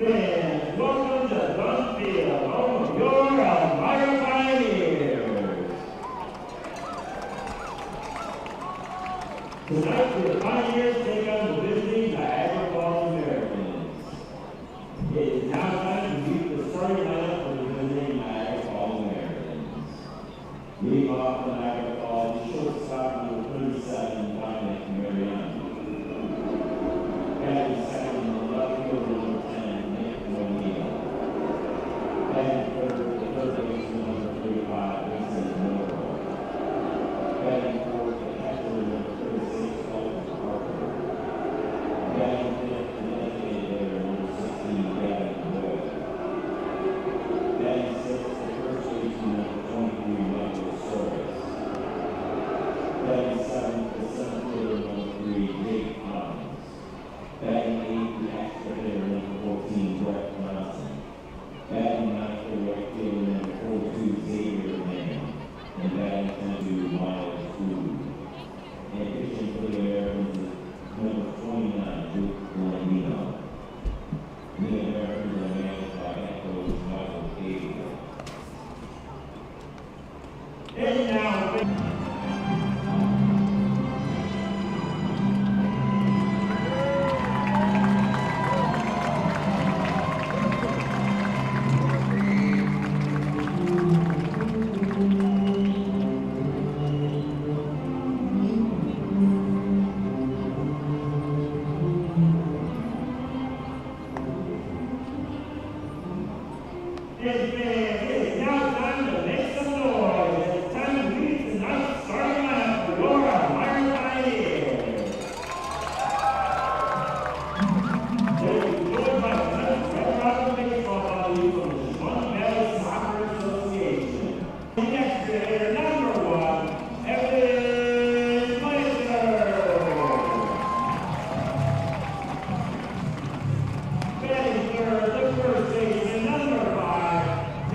Fans, welcome to Dunfield, home of your Elmira Pioneers. Tonight, the Pioneers take on the visiting Niagara Falls Americans. It is now time to meet the starting lineup for the visiting Niagara Falls Americans. Leading off the Niagara Falls, shortstop number 37, Dominic Mariano. Batting second in the left field, number 10, Nick O'Neill. Batting third, the third baseman, number 35, Vincent Miller. Batting fourth, the catcher, number 36, Colton Parker. Batting fifth, the designated hitter, number 16, Gavin Wood. Batting sixth, the first baseman, number 23, Michael Soros. Batting seventh, the center fielder, number 3, Jake Collins. Batting eighth, the extra hitter, number 14, Brett Johnson. Batting ninth, the right fielder, number 42, Xavier Mann. And batting 10, Miles Food. And pitching for the Americans is number 29, Luke Blandino. The Americans are managed by head coach Michael Gabriel. And now, it is now time to make some noise. It's time to meet tonight's starting lineup for your Elmira Pioneers. They will be joined by the Red Rock Baseball Body from the Swan Valley Soccer Association. Next to hitter number 1, Evan Lancer. Batting third, the first baseman, number 5,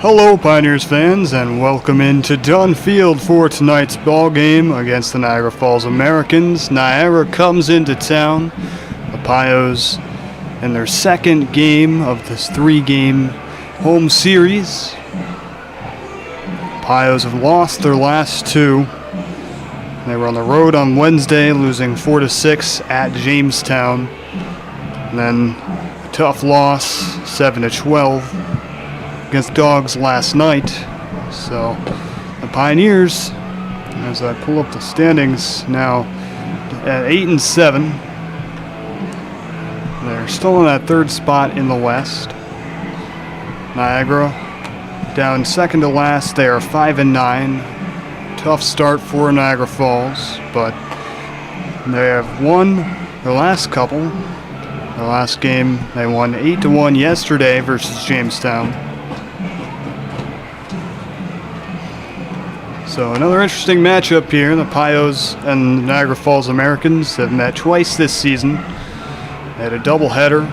Hello, Pioneers fans, and welcome into Dunn Field for tonight's ball game against the Niagara Falls Americans. Niagara comes into town. The Pios in their second game of this three-game home series. Pios have lost their last two. They were on the road on Wednesday, losing 4-6 at Jamestown. And then a tough loss, 7-12. Against Dogs last night. So the Pioneers, as I pull up the standings now, at 8-7. They're still in that third spot in the West. Niagara down second to last. They are 5-9. Tough start for Niagara Falls, but they have won their last couple. Their last game, they won 8-1 yesterday versus Jamestown. So another interesting matchup here. The Pios and the Niagara Falls Americans have met twice this season. They had a doubleheader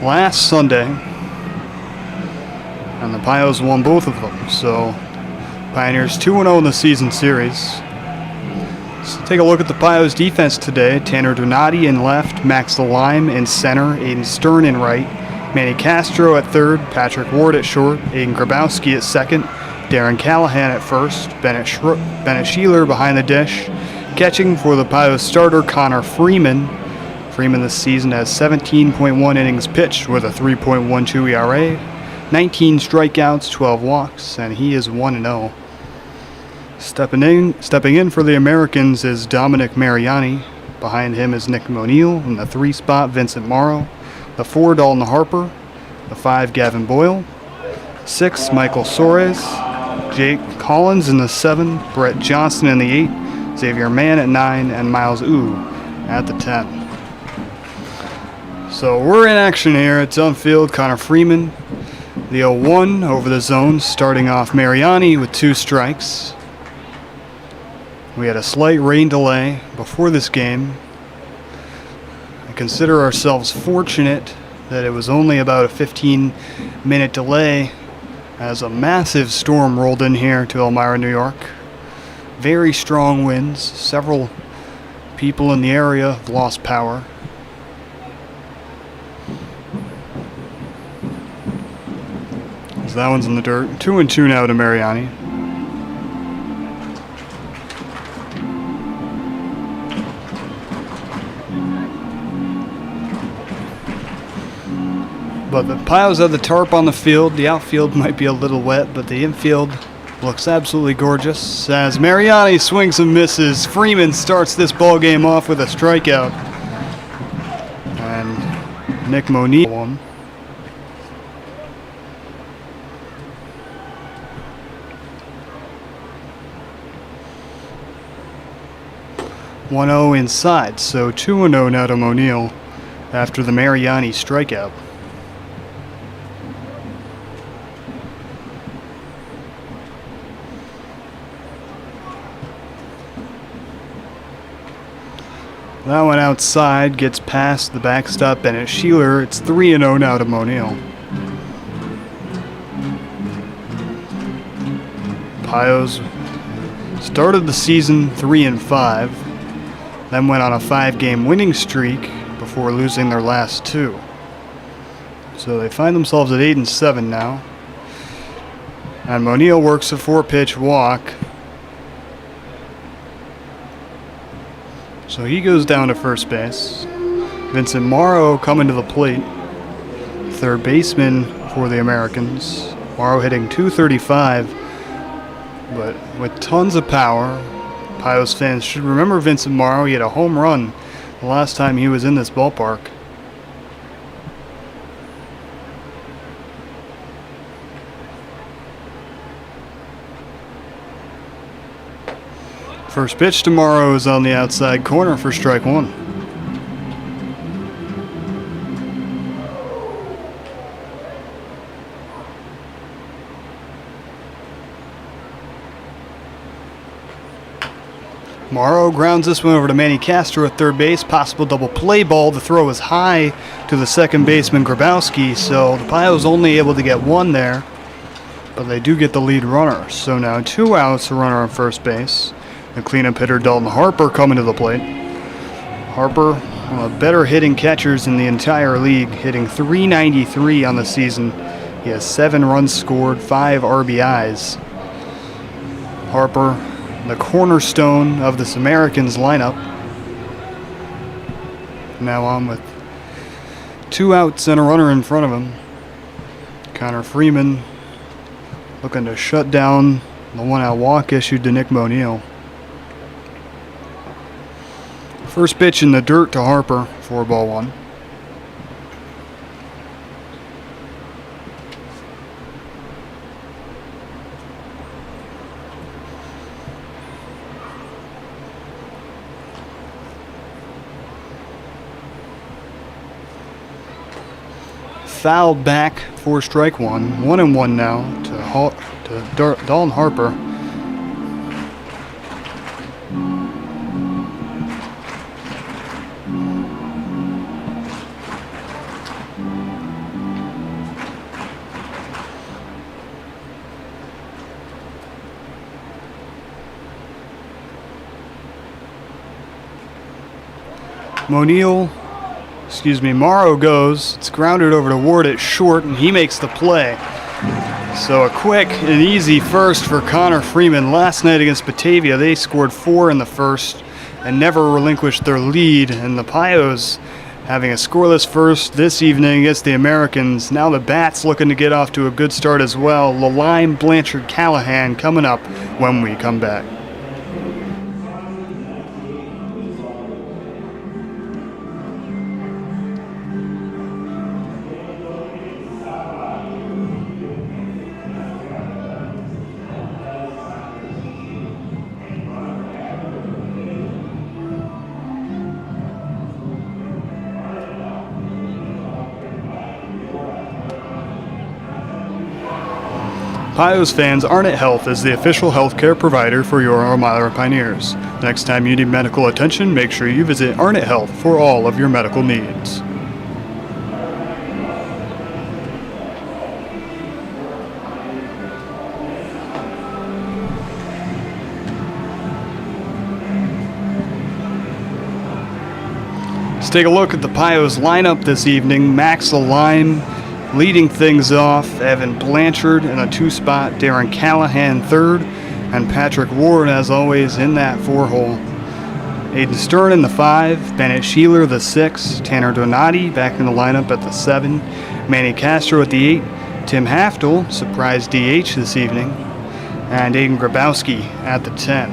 last Sunday, and the Pios won both of them. So Pioneers 2-0 in the season series. Let's take a look at the Pios defense today. Tanner Donati in left, Max DeLime in center, Aiden Stern in right, Manny Castro at third, Patrick Ward at short, Aiden Grabowski at second, Darren Callahan at first, Bennett Sheeler behind the dish. Catching for the Pios starter, Connor Freeman. Freeman this season has 17.1 innings pitched with a 3.12 ERA, 19 strikeouts, 12 walks, and he is 1-0. Stepping in for the Americans is Dominic Mariani. Behind him is Nick O'Neill. In the 3 spot, Vincent Morrow. The 4, Dalton Harper. The 5, Gavin Boyle. 6, Michael Soares. Jake Collins in the 7, Brett Johnson in the 8, Xavier Mann at 9, and Miles Ooh at the 10. So we're in action here at Dunn Field. Connor Freeman, the 0-1 over the zone, starting off Mariani with 2 strikes. We had a slight rain delay before this game. I consider ourselves fortunate that it was only about a 15-minute delay as a massive storm rolled in here to Elmira, New York. Very strong winds. Several people in the area have lost power. So that one's in the dirt. 2-2 now to Mariani. But the Pios have the tarp on the field. The outfield might be a little wet, but the infield looks absolutely gorgeous. As Mariani swings and misses, Freeman starts this ball game off with a strikeout. And Nick O'Neill won. (1-0) inside, so 2-0 now to O'Neill after the Mariani strikeout. That one outside gets past the backstop Bennett Sheeler. It's 3-0 now to O'Neill. Pios started the season 3-5, then went on a 5-game winning streak before losing their last 2. So they find themselves at 8-7 now. And O'Neill works a 4-pitch walk. So he goes down to first base. Vincent Morrow coming to the plate. Third baseman for the Americans. Morrow hitting .235, but with tons of power. Pios fans should remember Vincent Morrow. He had a home run the last time he was in this ballpark. First pitch tomorrow is on the outside corner for strike 1. Morrow grounds this one over to Manny Castro at third base. Possible double play ball. The throw is high to the second baseman Grabowski, so the Pios only able to get one there. but they do get the lead runner. So now 2 outs, a runner on first base. The cleanup hitter Dalton Harper coming to the plate. Harper, one of the better hitting catchers in the entire league, hitting .393 on the season. He has 7 runs scored, 5 RBIs. Harper, the cornerstone of this Americans lineup. Now on with 2 outs and a runner in front of him. Connor Freeman looking to shut down the 1-out walk issued to Nick O'Neill. First pitch in the dirt to Harper, 4-1. Fouled back for strike one. 1-1 now to Dalton Harper. Morrow goes. It's grounded over to Ward at short, and he makes the play. So a quick and easy first for Connor Freeman. Last night against Batavia, they scored 4 in the first and never relinquished their lead. And the Pios having a scoreless first this evening against the Americans. Now the Bats looking to get off to a good start as well. Lalime, Blanchard, Callahan coming up when we come back. Pios fans, Arnett Health is the official healthcare provider for your Elmira Pioneers. Next time you need medical attention, make sure you visit Arnett Health for all of your medical needs. Let's take a look at the Pios lineup this evening. Max Lalime leading things off, Evan Blanchard in a 2-spot, Darren Callahan 3rd, and Patrick Ward, as always, in that 4-hole. Aiden Stern in the 5, Bennett Sheeler the 6, Tanner Donati back in the lineup at the 7, Manny Castro at the 8, Tim Haftel, surprise DH this evening, and Aiden Grabowski at the 10.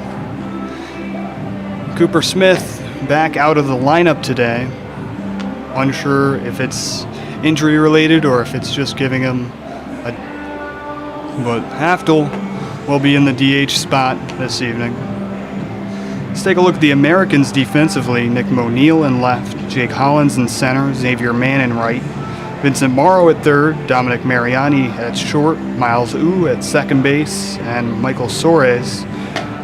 Cooper Smith back out of the lineup today. Unsure if it's injury related or if it's just giving him but Haftel will be in the DH spot this evening. Let's take a look at the Americans defensively. Nick O'Neill in left, Jake Hollins in center, Xavier Mann in right, Vincent Morrow at 3rd, Dominic Mariani at short, Miles Ooh at second base, and Michael Soares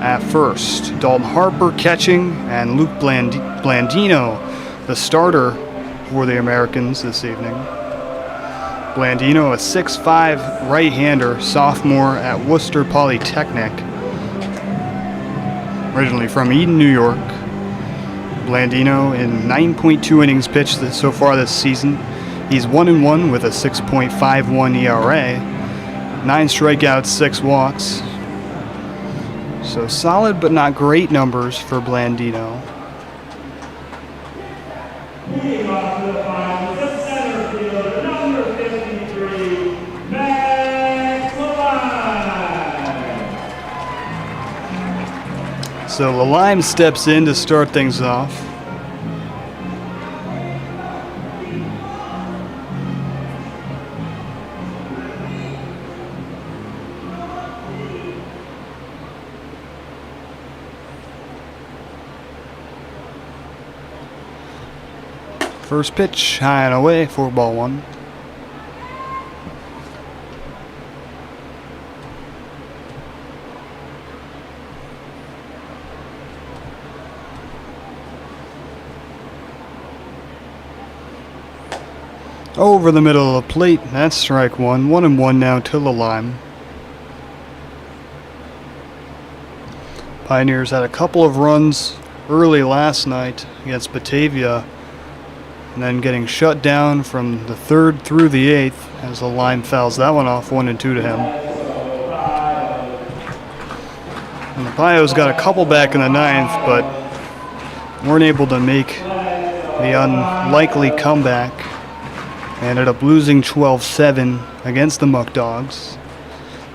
at first. Dalton Harper catching, and Luke Blandino, the starter for the Americans this evening. Blandino, a 6'5" right-hander, sophomore at Worcester Polytechnic, originally from Eden, New York. Blandino in 9.2 innings pitched so far this season. He's 1-1 with a 6.51 ERA, 9 strikeouts, 6 walks. So solid but not great numbers for Blandino. So Lalime steps in to start things off. First pitch, high and away, 4-1. Over the middle of the plate, that's strike one. 1-1 now to Lalime. Pioneers had a couple of runs early last night against Batavia, and then getting shut down from the 3rd through the 8th as the Lime fouls that one off 1-2 to him. And the Pios got a couple back in the 9th, but weren't able to make the unlikely comeback. Ended up losing 12-7 against the Muck Dogs.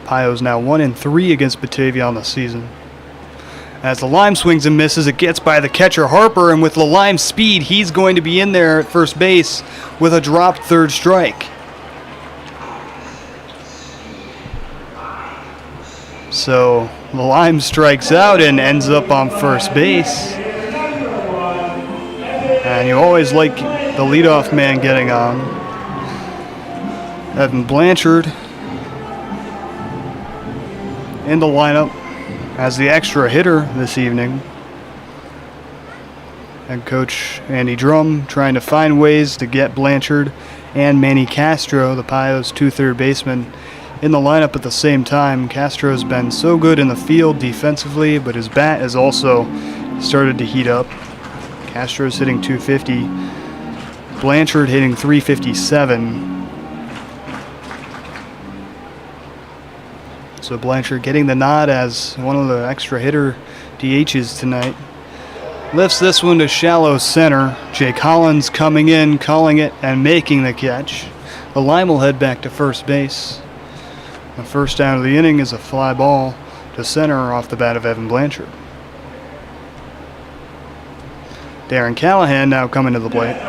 Pios now 1-3 against Batavia on the season. As the Lime swings and misses, it gets by the catcher Harper, and with the Lime speed, he's going to be in there at first base with a dropped 3rd strike. So the Lime strikes out and ends up on first base. And you always like the leadoff man getting on. Evan Blanchard in the lineup as the extra hitter this evening. Head coach Andy Drum trying to find ways to get Blanchard and Manny Castro, the Pios' 2 third basemen, in the lineup at the same time. Castro's been so good in the field defensively, but his bat has also started to heat up. Castro's hitting .250. Blanchard hitting .357. So Blanchard getting the nod as one of the extra hitter DHs tonight. Lifts this one to shallow center. Jake Hollins coming in, calling it, and making the catch. The Lime will head back to first base. The first down of the inning is a fly ball to center off the bat of Evan Blanchard. Darren Callahan now coming to the plate.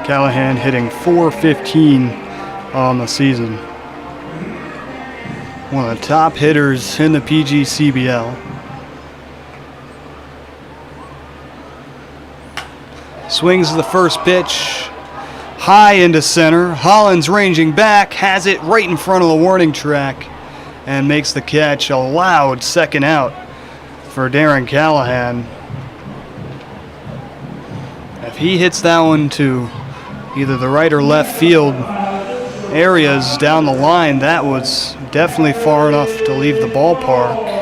Callahan hitting .415 on the season. One of the top hitters in the PGCBL. Swings the first pitch high into center. Hollins ranging back, has it right in front of the warning track, and makes the catch. A loud second out for Darren Callahan. If he hits that one to either the right or left field areas down the line, that was definitely far enough to leave the ballpark.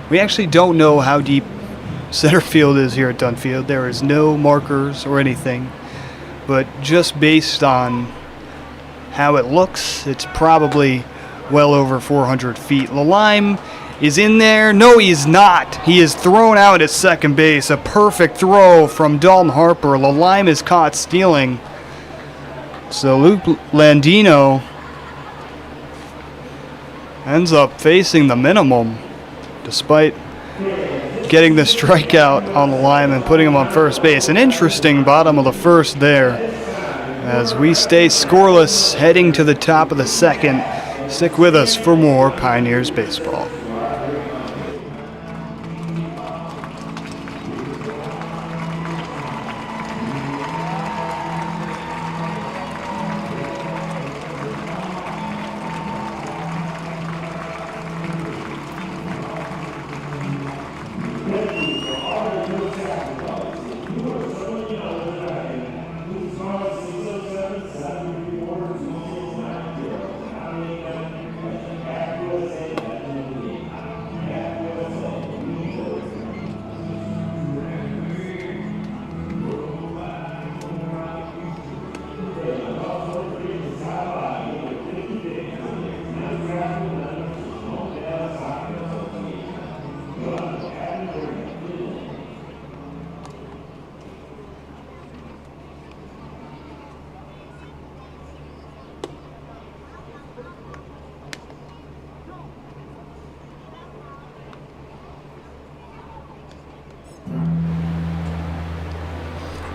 We actually don't know how deep center field is here at Dunfield. There is no markers or anything, but just based on how it looks, it's probably well over 400 feet. The Lime is in there. No, he is not. He is thrown out at second base. A perfect throw from Dalton Harper. The Lime is caught stealing. So Luke Landino ends up facing the minimum despite getting the strikeout on the Lime and putting him on first base. An interesting bottom of the first there as we stay scoreless heading to the top of the second. Stick with us for more Pioneers baseball.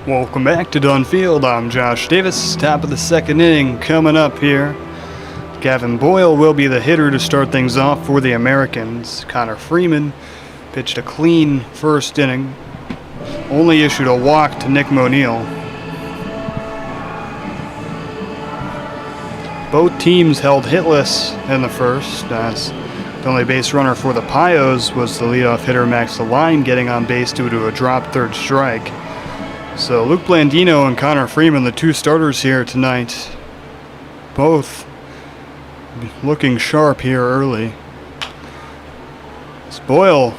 Welcome back to Dunfield. I'm Josh Davis. Top of the second inning coming up here. Gavin Boyle will be the hitter to start things off for the Americans. Connor Freeman pitched a clean first inning. Only issued a walk to Nick Moneill. Both teams held hitless in the first, as the only base runner for the Pios was the leadoff hitter Max Line, getting on base due to a dropped third strike. So Luke Blandino and Connor Freeman, the two starters here tonight, both looking sharp here early. Boyle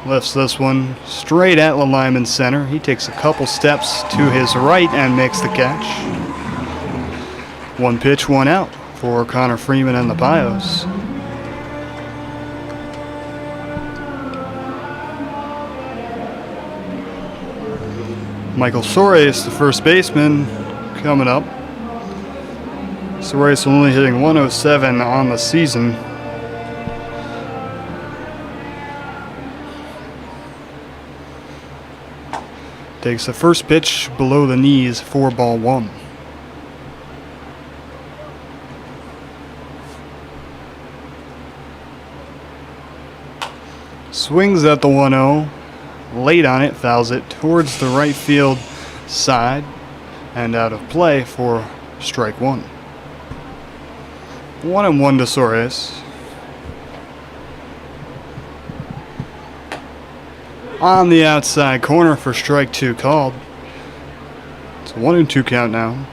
lifts this one straight at the lineman center. He takes a couple steps to his right and makes the catch. One pitch, one out for Connor Freeman and the Pios. Michael Soares, the first baseman, coming up. Soares only hitting 107 on the season. Takes the first pitch below the knees for ball one. Swings at the 1-0. Late on it, fouls it towards the right field side and out of play for strike one. 1-1 to Soares. On the outside corner for strike two called. It's a 1-2 count now.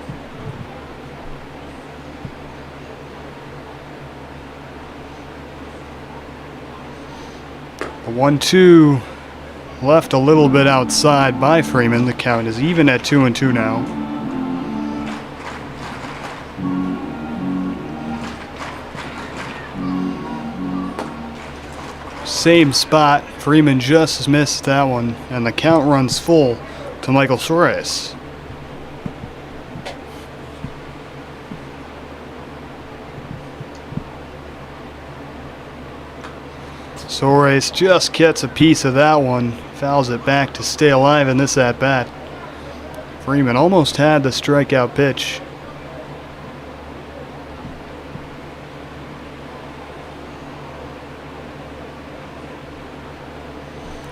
A 1-2 left a little bit outside by Freeman. The count is even at 2-2 now. Same spot. Freeman just missed that one, and the count runs full to Michael Soares. Soares just gets a piece of that one, fouls it back to stay alive in this at-bat. Freeman almost had the strikeout pitch.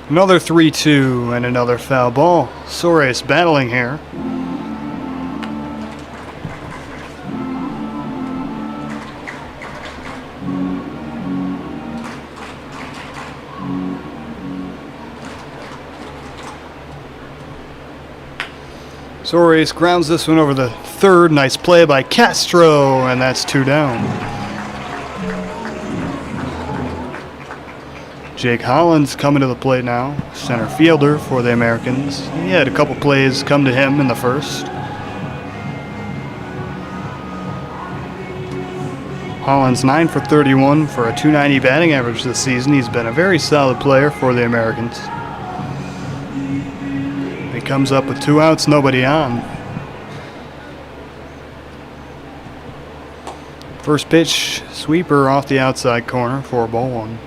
Another 3-2 and another foul ball. Soares battling here. Soares grounds this one over the third. Nice play by Castro, and that's two down. Jake Hollins coming to the plate now, center fielder for the Americans. He had a couple plays come to him in the first. Hollins 9 for 31 for a .290 batting average this season. He's been a very solid player for the Americans. He comes up with 2 outs, nobody on. First pitch, sweeper off the outside corner for ball one.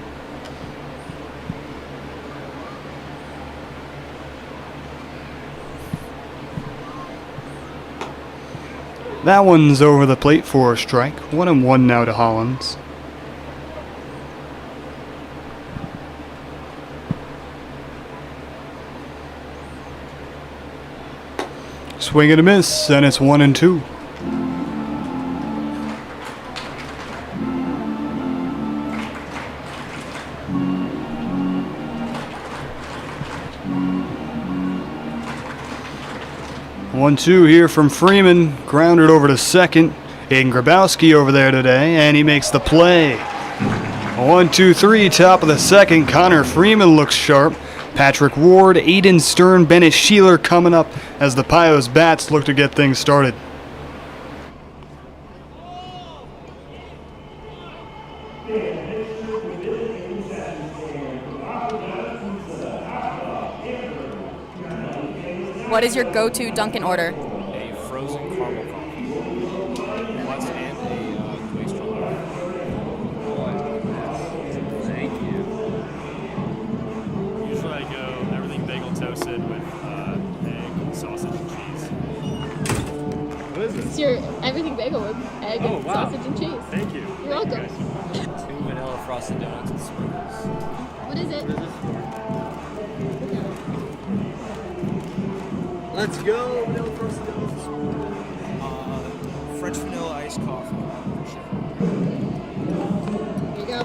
That one's over the plate for a strike. 1-1 now to Hollins. Swing and a miss, and it's 1-2. One-two here from Freeman, grounded over to second. Aiden Grabowski over there today, and he makes the play. 1-2-3, top of the second. Connor Freeman looks sharp. Patrick Ward, Aiden Stern, Bennett Sheeler coming up as the Pios bats look to get things started. What is your go-to Dunkin' order? A frozen caramel coffee. Plus and a twist strawberry. Thank you. Usually I go everything bagel toasted with egg, sausage, and cheese. What is It's your everything bagel with egg and wow. sausage and cheese. Thank you. You're welcome. 2 vanilla frosted donuts and sprinkles. What is it? Let's go! Vanilla frosted donuts. French vanilla iced coffee. Here you go.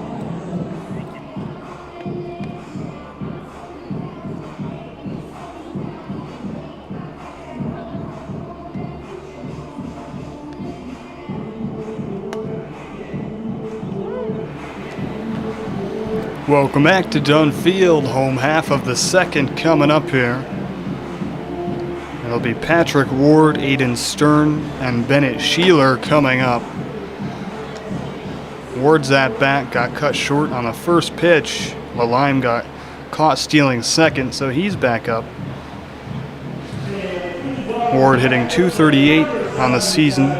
Welcome back to Dunfield, home half of the second coming up here. It'll be Patrick Ward, Aiden Stern, and Bennett Sheeler coming up. Ward's at bat got cut short on the first pitch. Lalime got caught stealing second, so he's back up. Ward hitting .238 on the season.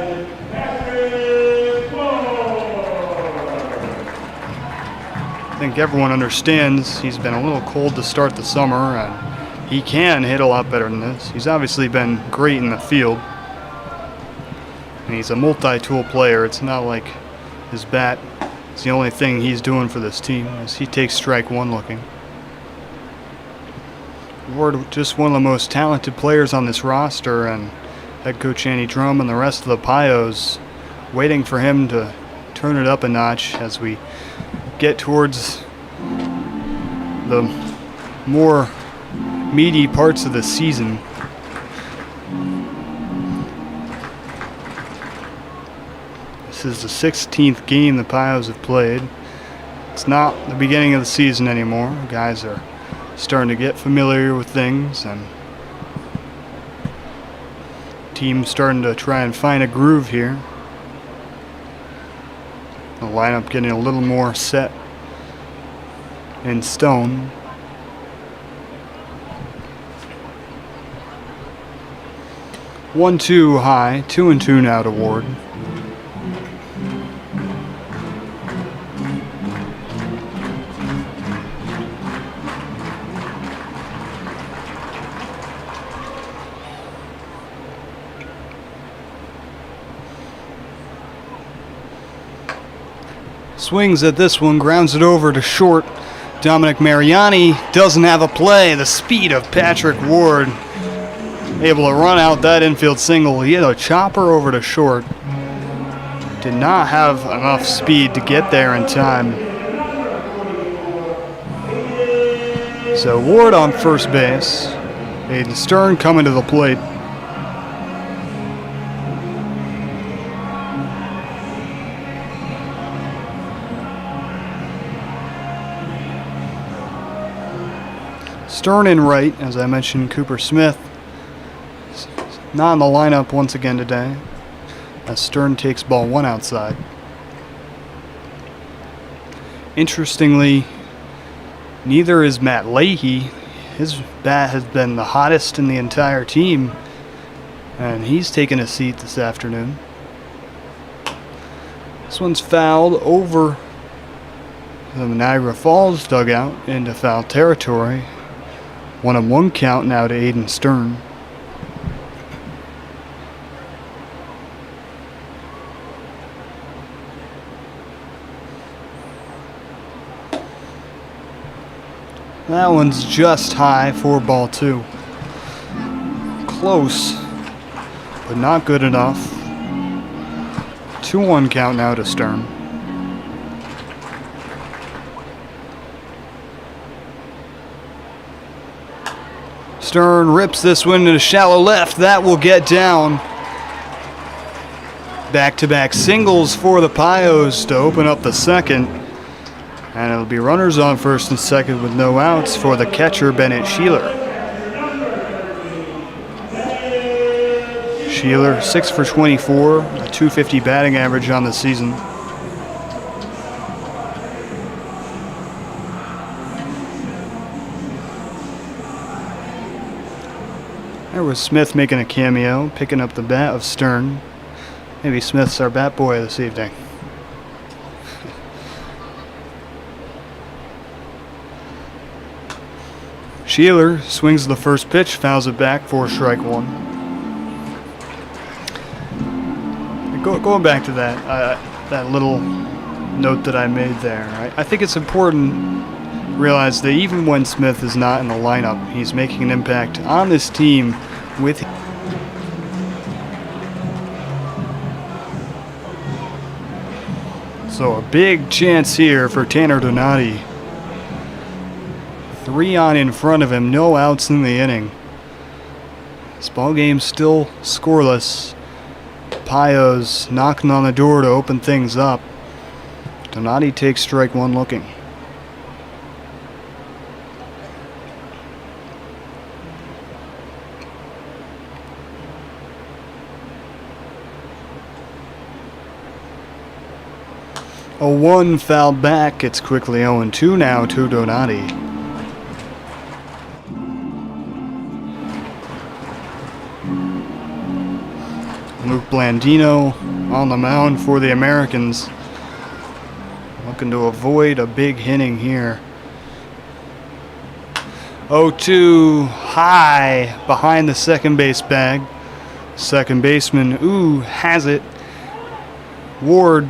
I think everyone understands he's been a little cold to start the summer, and he can hit a lot better than this. He's obviously been great in the field, and he's a multi-tool player. It's not like his bat is the only thing he's doing for this team, as he takes strike one looking. Ward, just one of the most talented players on this roster, and head coach Andy Drum and the rest of the Pios waiting for him to turn it up a notch as we get towards the more meaty parts of the season. This is the 16th game the Pios have played. It's not the beginning of the season anymore. Guys are starting to get familiar with things, and team's starting to try and find a groove here. The lineup getting a little more set in stone. One, two high, 2-2 now to Ward. Swings at this one, grounds it over to short. Dominic Mariani doesn't have a play. The speed of Patrick Ward, able to run out that infield single. He had a chopper over to short. Did not have enough speed to get there in time. So Ward on first base. Aiden Stern coming to the plate. Stern in right, as I mentioned. Cooper Smith not in the lineup once again today, as Stern takes ball one outside. Interestingly, neither is Matt Leahy. His bat has been the hottest in the entire team, and he's taken a seat this afternoon. This one's fouled over the Niagara Falls dugout into foul territory. 1-1 count now to Aiden Stern. That one's just high for ball two. Close, but not good enough. 2-1 count now to Stern. Stern rips this one into shallow left. That will get down. Back-to-back singles for the Pios to open up the second. And it'll be runners on first and second with no outs for the catcher, Bennett Sheeler. Sheeler, 6 for 24, a .250 batting average on the season. There was Smith making a cameo, picking up the bat of Stern. Maybe Smith's our bat boy this evening. Sheeler swings the first pitch, fouls it back for strike one. Going back to that little note that I made there, I think it's important to realize that even when Smith is not in the lineup, he's making an impact on this team with. So a big chance here for Tanner Donati. 3 on in front of him, no outs in the inning. This ball game's still scoreless. Pios knocking on the door to open things up. Donati takes strike one looking. A 1 fouled back. It's quickly 0-2 now to Donati. Luke Blandino on the mound for the Americans. Looking to avoid a big hitting here. 0-2 high behind the second base bag. Second baseman, has it. Ward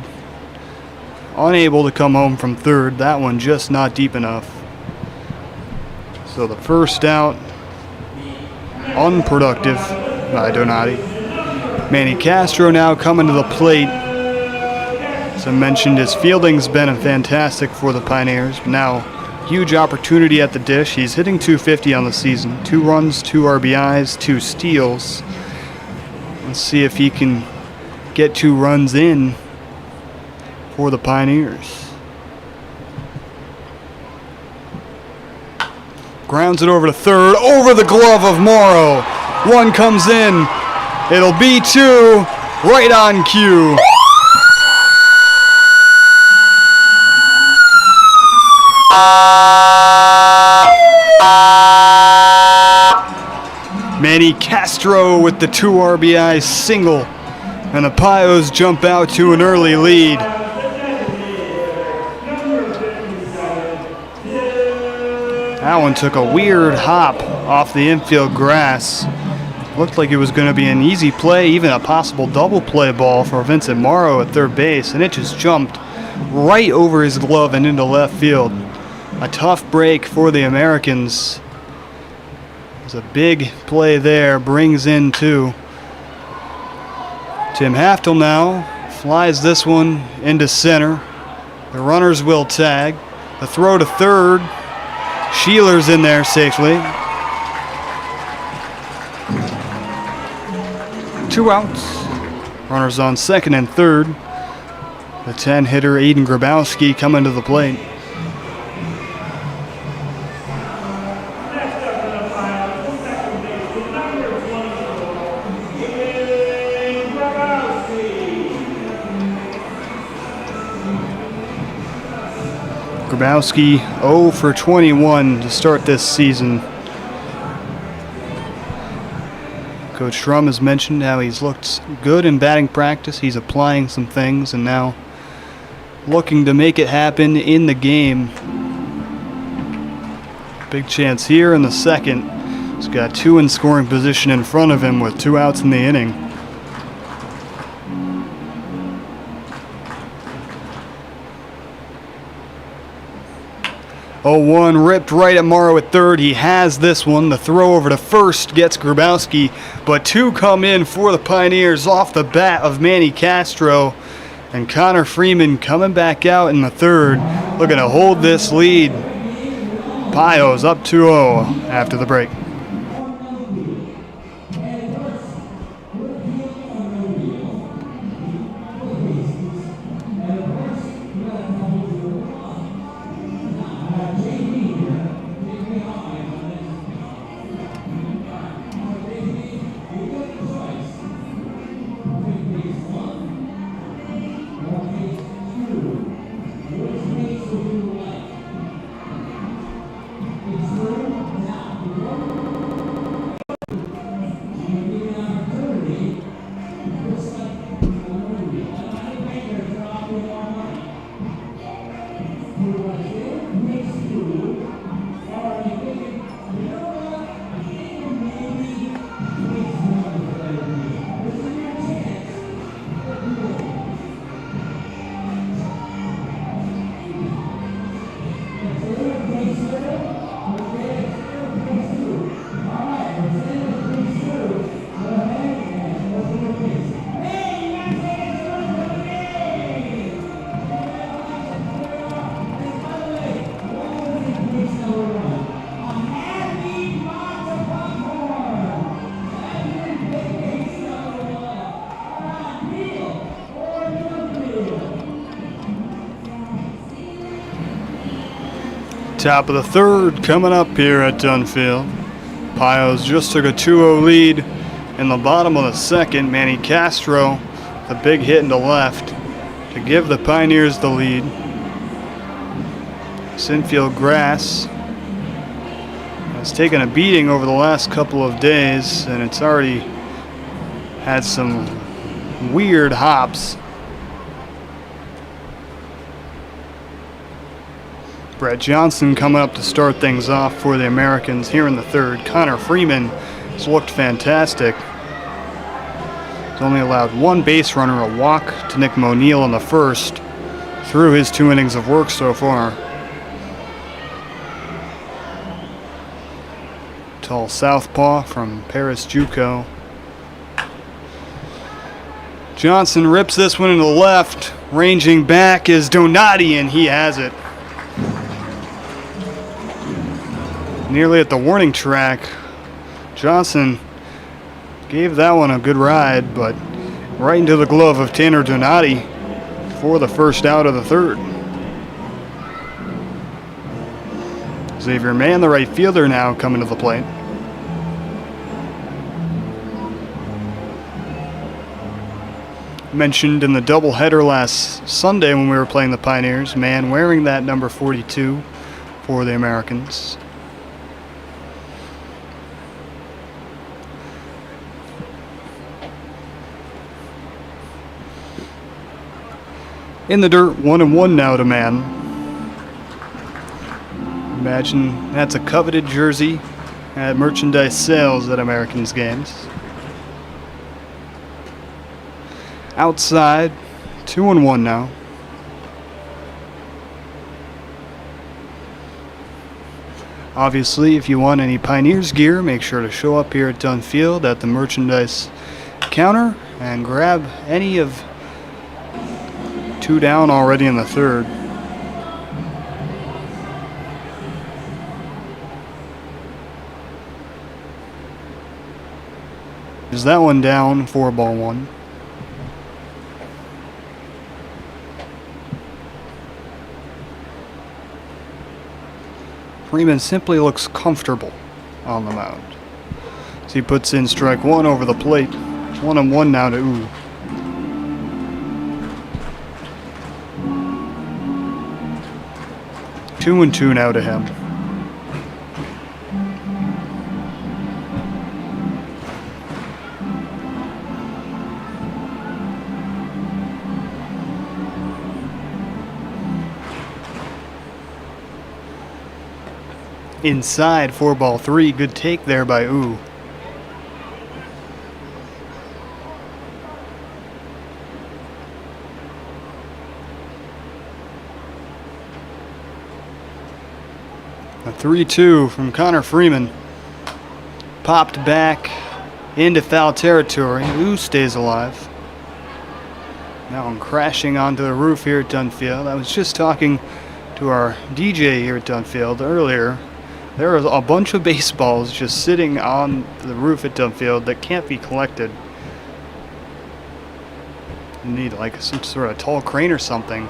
unable to come home from third. That one just not deep enough. So the first out, unproductive by Donati. Manny Castro now coming to the plate. As I mentioned, his fielding's been fantastic for the Pioneers. Now, huge opportunity at the dish. He's hitting .250 on the season. 2 runs, 2 RBIs, 2 steals. Let's see if he can get 2 runs in for the Pioneers. Grounds it over to third, over the glove of Morrow. 1 comes in. It'll be 2, right on cue. Manny Castro with the 2 RBI single, and the Pios jump out to an early lead. That one took a weird hop off the infield grass. Looked like it was going to be an easy play, even a possible double play ball for Vincent Morrow at third base, and it just jumped right over his glove and into left field. A tough break for the Americans. There's a big play there, brings in 2. Tim Haftel now flies this one into center. The runners will tag. The throw to third. Sheeler's in there safely. 2 outs. Runners on second and third. The 10-hitter Aiden Grabowski coming to the plate. Grabowski 0 for 21 to start this season. Coach Strum has mentioned how he's looked good in batting practice. He's applying some things and now looking to make it happen in the game. Big chance here in the second. He's got 2 in scoring position in front of him with 2 outs in the inning. Oh, 1 ripped right at Morrow at third. He has this one. The throw over to first gets Grabowski, but 2 come in for the Pioneers off the bat of Manny Castro. And Connor Freeman coming back out in the third, looking to hold this lead. Pios up 2-0 after the break. Top of the third coming up here at Dunfield. Pios just took a 2-0 lead in the bottom of the second. Manny Castro, the big hit into left, to give the Pioneers the lead. Sinfield grass has taken a beating over the last couple of days, and it's already had some weird hops. Brett Johnson coming up to start things off for the Americans here in the third. Connor Freeman has looked fantastic. He's only allowed one base runner, a walk to Nick Moneill in the first, through his 2 innings of work so far. Tall southpaw from Paris JUCO. Johnson rips this one into the left. Ranging back is Donati, and he has it. Nearly at the warning track. Johnson gave that one a good ride, but right into the glove of Tanner Donati for the first out of the third. Xavier Mann, the right fielder, now coming to the plate. Mentioned in the doubleheader last Sunday when we were playing the Pioneers, Mann wearing that number 42 for the Americans. In the dirt, 1-1 now to Mann. Imagine that's a coveted jersey at merchandise sales at Americans games. Outside, 2-1 now. Obviously, if you want any Pioneers gear, make sure to show up here at Dunn Field at the merchandise counter and grab any of 2 down already in the third. Is that one down, 4-1. Freeman simply looks comfortable on the mound. So he puts in strike 1 over the plate. 1-1 now to Ooh. Two and two now to him. Inside, 4-3. Good take there by Ooh. A 3-2 from Connor Freeman. Popped back into foul territory. Ooh stays alive. Now I'm crashing onto the roof here at Dunfield. I was just talking to our DJ here at Dunfield earlier. There are a bunch of baseballs just sitting on the roof at Dunfield that can't be collected. You need like some sort of tall crane or something.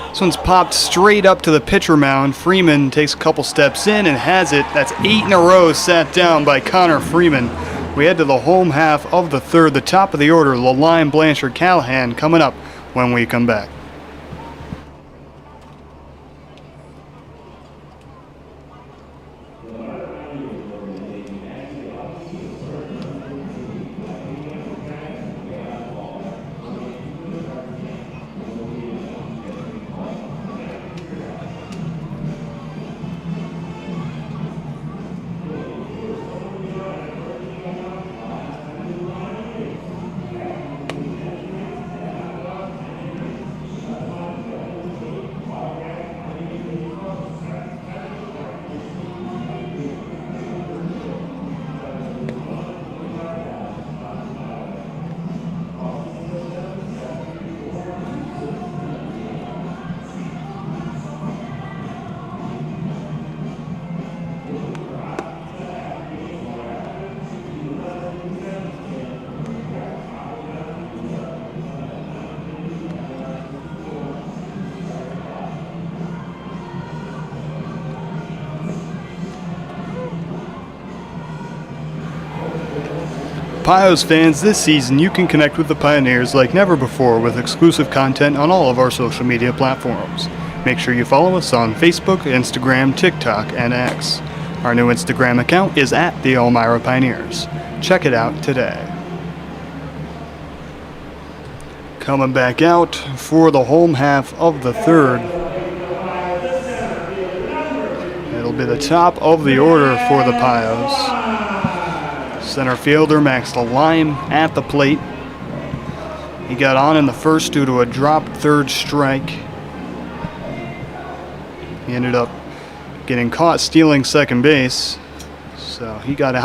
This one's popped straight up to the pitcher mound. Freeman takes a couple steps in and has it. That's 8 in a row sat down by Connor Freeman. We head to the home half of the third, the top of the order. Lalime, Blanchard, Callahan coming up when we come back. Pios fans, this season you can connect with the Pioneers like never before with exclusive content on all of our social media platforms. Make sure you follow us on Facebook, Instagram, TikTok, and X. Our new Instagram account is at the Elmira Pioneers. Check it out today. Coming back out for the home half of the third. It'll be the top of the order for the Pios. Center fielder Max Lime at the plate. He got on in the first due to a dropped third strike. He ended up getting caught stealing second base, so he got out.